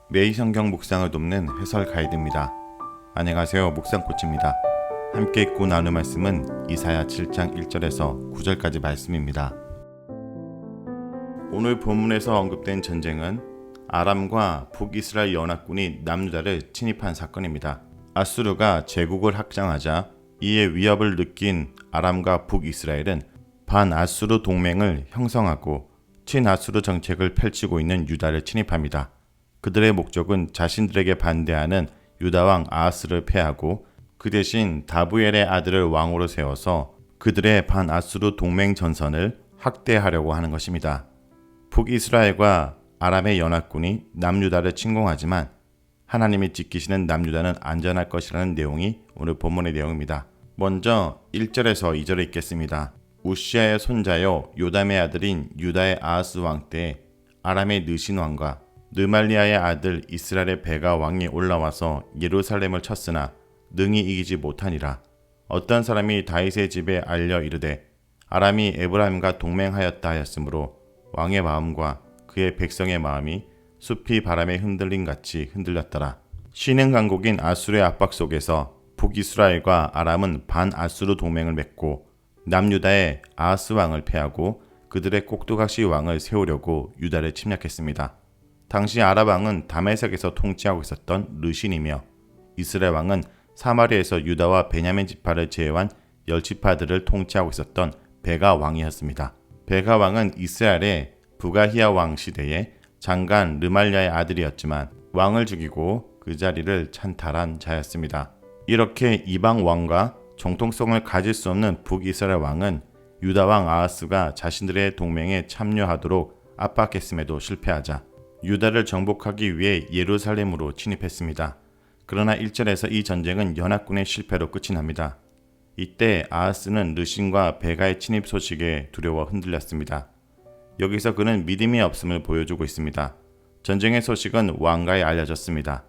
매일 성경 묵상을 돕는 해설 가이드입니다. 안녕하세요. 묵상코치입니다. 함께 읽고 나눌 말씀은 이사야 7장 1절에서 9절까지 말씀입니다. 오늘 본문에서 언급된 전쟁은 아람과 북이스라엘 연합군이 남유다를 침입한 사건입니다. 아수르가 제국을 확장하자 이에 위협을 느낀 아람과 북이스라엘은 반아수르 동맹을 형성하고 친아수르 정책을 펼치고 있는 유다를 침입합니다. 그들의 목적은 자신들에게 반대하는 유다왕 아하스를 패하고 그 대신 다부엘의 아들을 왕으로 세워서 그들의 반아수르 동맹 전선을 확대하려고 하는 것입니다. 북이스라엘과 아람의 연합군이 남유다를 침공하지만 하나님이 지키시는 남유다는 안전할 것이라는 내용이 오늘 본문의 내용입니다. 먼저 1절에서 2절을 읽겠습니다. 우시아의 손자요 요담의 아들인 유다의 아하스 왕 때 아람의 느신 왕과 르말리아의 아들 이스라엘의 베가 왕이 올라와서 예루살렘을 쳤으나 능히 이기지 못하니라. 어떤 사람이 다윗의 집에 알려 이르되 아람이 에브라임과 동맹하였다 하였으므로 왕의 마음과 그의 백성의 마음이 숲이 바람에 흔들림 같이 흔들렸더라. 신흥 강국인 아수르의 압박 속에서 북이스라엘과 아람은 반아수르 동맹을 맺고 남유다의 아하스 왕을 패하고 그들의 꼭두각시 왕을 세우려고 유다를 침략했습니다. 당시 아람 왕은 다메섹에서 통치하고 있었던 르신이며 이스라엘 왕은 사마리아에서 유다와 베냐민 지파를 제외한 10지파들을 통치하고 있었던 베가 왕이었습니다. 베가 왕은 이스라엘의 부가히야 왕 시대에 장관 르말리아의 아들이었지만 왕을 죽이고 그 자리를 찬탈한 자였습니다. 이렇게 이방 왕과 정통성을 가질 수 없는 북이스라엘 왕은 유다 왕 아하스가 자신들의 동맹에 참여하도록 압박했음에도 실패하자 유다를 정복하기 위해 예루살렘으로 침입했습니다. 그러나 1절에서 이 전쟁은 연합군의 실패로 끝이 납니다. 이때 아하스는 르신과 베가의 침입 소식에 두려워 흔들렸습니다. 여기서 그는 믿음이 없음을 보여주고 있습니다. 전쟁의 소식은 왕가에 알려졌습니다.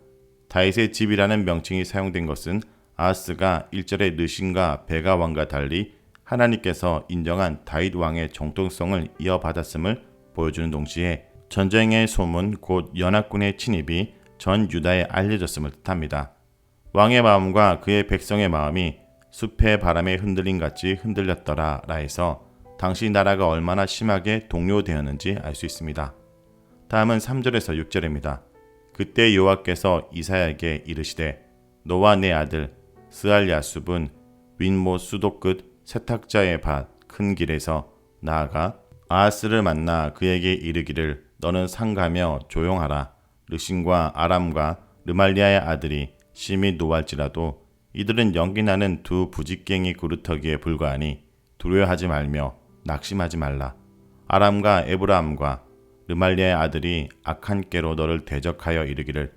다윗의 집이라는 명칭이 사용된 것은 아하스가 1절의 르신과 베가 왕과 달리 하나님께서 인정한 다윗 왕의 정통성을 이어받았음을 보여주는 동시에 전쟁의 소문 곧 연합군의 침입이 전 유다에 알려졌음을 뜻합니다. 왕의 마음과 그의 백성의 마음이 숲의 바람에 흔들림 같이 흔들렸더라 라 해서 당시 나라가 얼마나 심하게 동요되었는지 알 수 있습니다. 다음은 3절에서 6절입니다. 그때 여호와께서 이사야에게 이르시되 너와 내 아들 스알야숲은 윗못 수도 끝 세탁자의 밭 큰 길에서 나아가 아하스를 만나 그에게 이르기를 너는 상가며 조용하라. 르신과 아람과 르말리아의 아들이 심히 노할지라도 이들은 연기나는 두 부직갱이 그루터기에 불과하니 두려워하지 말며 낙심하지 말라. 아람과 에브라임과 르말리아의 아들이 악한 깨로 너를 대적하여 이르기를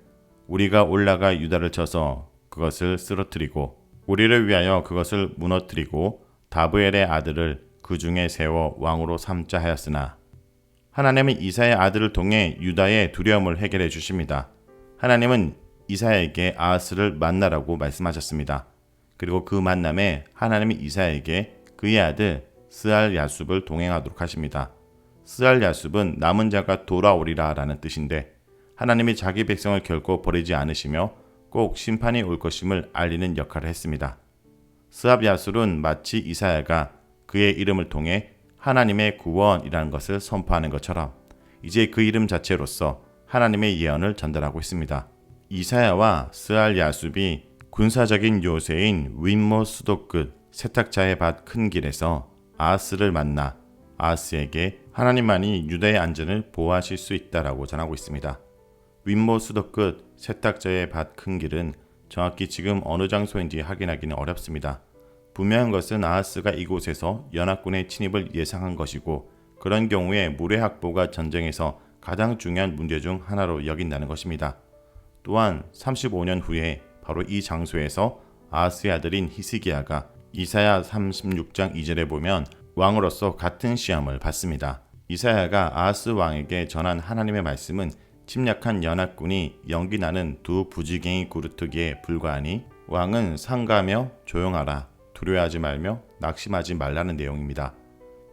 우리가 올라가 유다를 쳐서 그것을 쓰러뜨리고 우리를 위하여 그것을 무너뜨리고 다브엘의 아들을 그 중에 세워 왕으로 삼자 하였으나 하나님은 이사야의 아들을 통해 유다의 두려움을 해결해 주십니다. 하나님은 이사야에게 아하스를 만나라고 말씀하셨습니다. 그리고 그 만남에 하나님이 이사야에게 그의 아들 스알야숲을 동행하도록 하십니다. 스알야숲은 남은 자가 돌아오리라 라는 뜻인데 하나님이 자기 백성을 결코 버리지 않으시며 꼭 심판이 올 것임을 알리는 역할을 했습니다. 스알야숲은 마치 이사야가 그의 이름을 통해 하나님의 구원이라는 것을 선포하는 것처럼 이제 그 이름 자체로서 하나님의 예언을 전달하고 있습니다. 이사야와 스알야숲이 군사적인 요새인 윗못 수도 끝 세탁자의 밭 큰 길에서 아하스를 만나 아하스에게 하나님만이 유다의 안전을 보호하실 수 있다라고 전하고 있습니다. 윗못 수도 끝 세탁자의 밭 큰 길은 정확히 지금 어느 장소인지 확인하기는 어렵습니다. 분명한 것은 아하스가 이곳에서 연합군의 침입을 예상한 것이고 그런 경우에 물의 확보가 전쟁에서 가장 중요한 문제 중 하나로 여긴다는 것입니다. 또한 35년 후에 바로 이 장소에서 아하스의 아들인 히스기야가 이사야 36장 2절에 보면 왕으로서 같은 시험을 받습니다. 이사야가 아하스 왕에게 전한 하나님의 말씀은 침략한 연합군이 연기나는 두 부지갱이 그루터기에 불과하니 왕은 상가며 조용하라. 두려워하지 말며 낙심하지 말라는 내용입니다.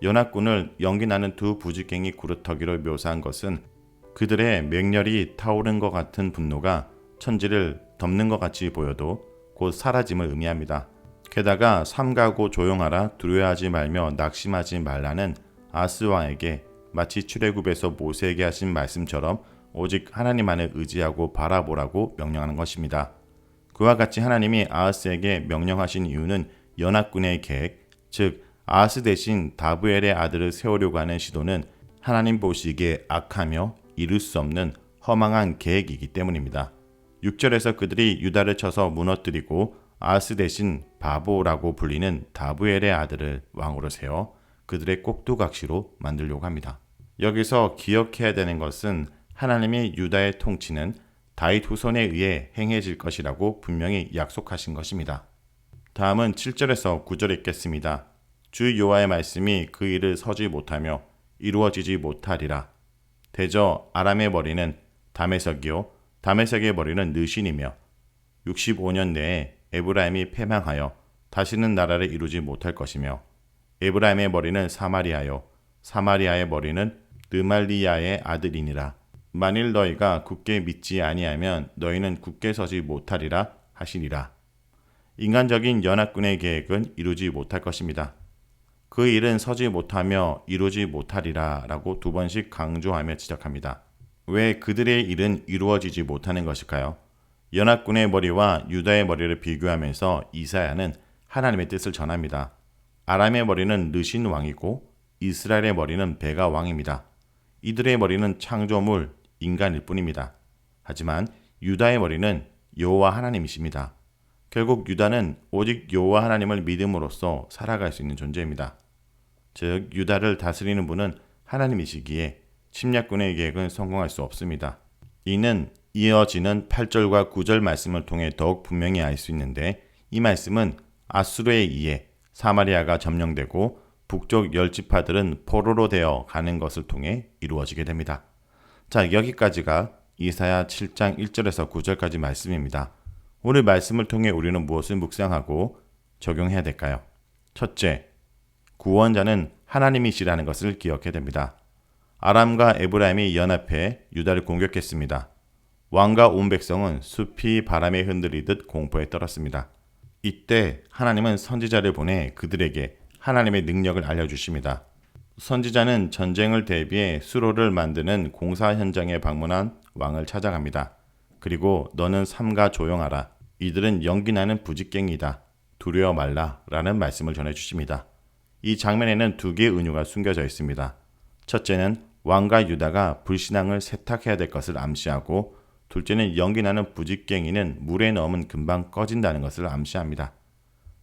연합군을 연기나는 두 부직갱이 그루터기로 묘사한 것은 그들의 맹렬히 타오른 것 같은 분노가 천지를 덮는 것 같이 보여도 곧 사라짐을 의미합니다. 게다가 삼가고 조용하라, 두려워하지 말며 낙심하지 말라는 아하스 왕에게 마치 출애굽에서 모세에게 하신 말씀처럼 오직 하나님만을 의지하고 바라보라고 명령하는 것입니다. 그와 같이 하나님이 아하스에게 명령하신 이유는 연합군의 계획, 즉 아하스 대신 다브엘의 아들을 세우려고 하는 시도는 하나님 보시기에 악하며 이룰 수 없는 허망한 계획이기 때문입니다. 6절에서 그들이 유다를 쳐서 무너뜨리고 아하스 대신 바보라고 불리는 다브엘의 아들을 왕으로 세워 그들의 꼭두각시로 만들려고 합니다. 여기서 기억해야 되는 것은 하나님이 유다의 통치는 다윗 후손에 의해 행해질 것이라고 분명히 약속하신 것입니다. 다음은 7절에서 9절 읽겠습니다. 주 여호와의 말씀이 그 일을 서지 못하며 이루어지지 못하리라. 대저 아람의 머리는 다메섹이요 다메섹의 머리는 느신이며 65년 내에 에브라임이 패망하여 다시는 나라를 이루지 못할 것이며 에브라임의 머리는 사마리아요 사마리아의 머리는 느말리야의 아들이니라. 만일 너희가 굳게 믿지 아니하면 너희는 굳게 서지 못하리라 하시니라. 인간적인 연합군의 계획은 이루지 못할 것입니다. 그 일은 서지 못하며 이루지 못하리라 라고 2번씩 강조하며 지적합니다. 왜 그들의 일은 이루어지지 못하는 것일까요? 연합군의 머리와 유다의 머리를 비교하면서 이사야는 하나님의 뜻을 전합니다. 아람의 머리는 르신 왕이고 이스라엘의 머리는 베가 왕입니다. 이들의 머리는 창조물, 인간일 뿐입니다. 하지만 유다의 머리는 여호와 하나님이십니다. 결국 유다는 오직 여호와 하나님을 믿음으로써 살아갈 수 있는 존재입니다. 즉 유다를 다스리는 분은 하나님이시기에 침략군의 계획은 성공할 수 없습니다. 이는 이어지는 8절과 9절 말씀을 통해 더욱 분명히 알 수 있는데 이 말씀은 아수르에 의해 사마리아가 점령되고 북쪽 10지파들은 포로로 되어 가는 것을 통해 이루어지게 됩니다. 자, 여기까지가 이사야 7장 1절에서 9절까지 말씀입니다. 오늘 말씀을 통해 우리는 무엇을 묵상하고 적용해야 될까요? 첫째, 구원자는 하나님이시라는 것을 기억해야 됩니다. 아람과 에브라임이 연합해 유다를 공격했습니다. 왕과 온 백성은 숲이 바람에 흔들리듯 공포에 떨었습니다. 이때 하나님은 선지자를 보내 그들에게 하나님의 능력을 알려주십니다. 선지자는 전쟁을 대비해 수로를 만드는 공사 현장에 방문한 왕을 찾아갑니다. 그리고 너는 삼가 조용하라. 이들은 연기나는 부직갱이다. 두려워 말라. 라는 말씀을 전해주십니다. 이 장면에는 2개의 은유가 숨겨져 있습니다. 첫째는 왕과 유다가 불신앙을 세탁해야 될 것을 암시하고, 둘째는 연기나는 부직갱이는 물에 넣으면 금방 꺼진다는 것을 암시합니다.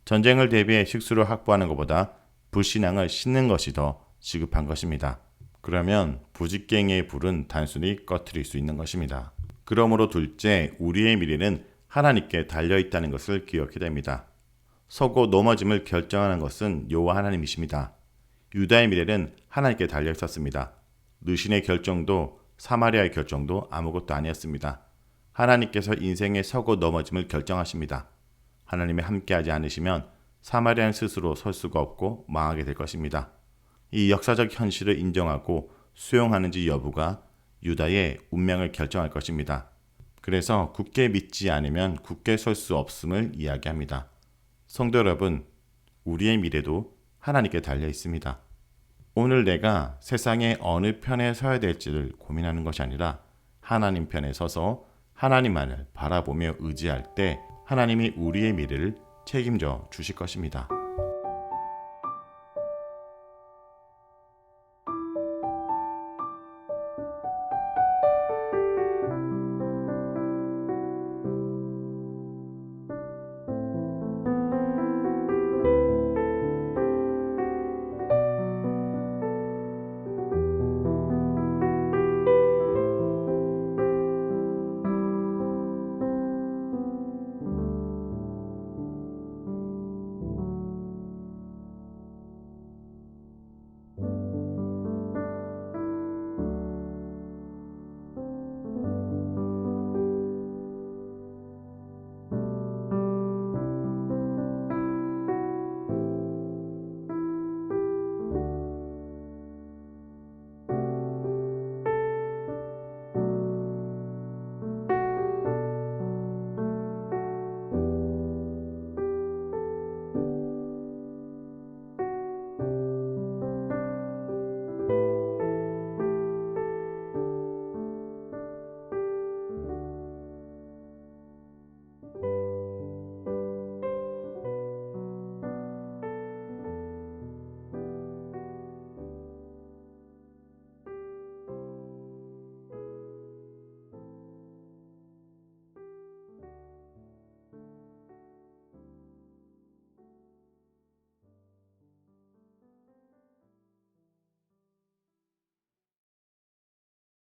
전쟁을 대비해 식수를 확보하는 것보다 불신앙을 씻는 것이 더 시급한 것입니다. 그러면 부직갱이의 불은 단순히 꺼트릴 수 있는 것입니다. 그러므로 둘째, 우리의 미래는 하나님께 달려있다는 것을 기억해야 됩니다. 서고 넘어짐을 결정하는 것은 여호와 하나님이십니다. 유다의 미래는 하나님께 달려있었습니다. 느신의 결정도 사마리아의 결정도 아무것도 아니었습니다. 하나님께서 인생의 서고 넘어짐을 결정하십니다. 하나님이 함께하지 않으시면 사마리아는 스스로 설 수가 없고 망하게 될 것입니다. 이 역사적 현실을 인정하고 수용하는지 여부가 유다의 운명을 결정할 것입니다. 그래서 굳게 믿지 않으면 굳게 설 수 없음을 이야기합니다. 성도 여러분, 우리의 미래도 하나님께 달려 있습니다. 오늘 내가 세상의 어느 편에 서야 될지를 고민하는 것이 아니라 하나님 편에 서서 하나님만을 바라보며 의지할 때 하나님이 우리의 미래를 책임져 주실 것입니다.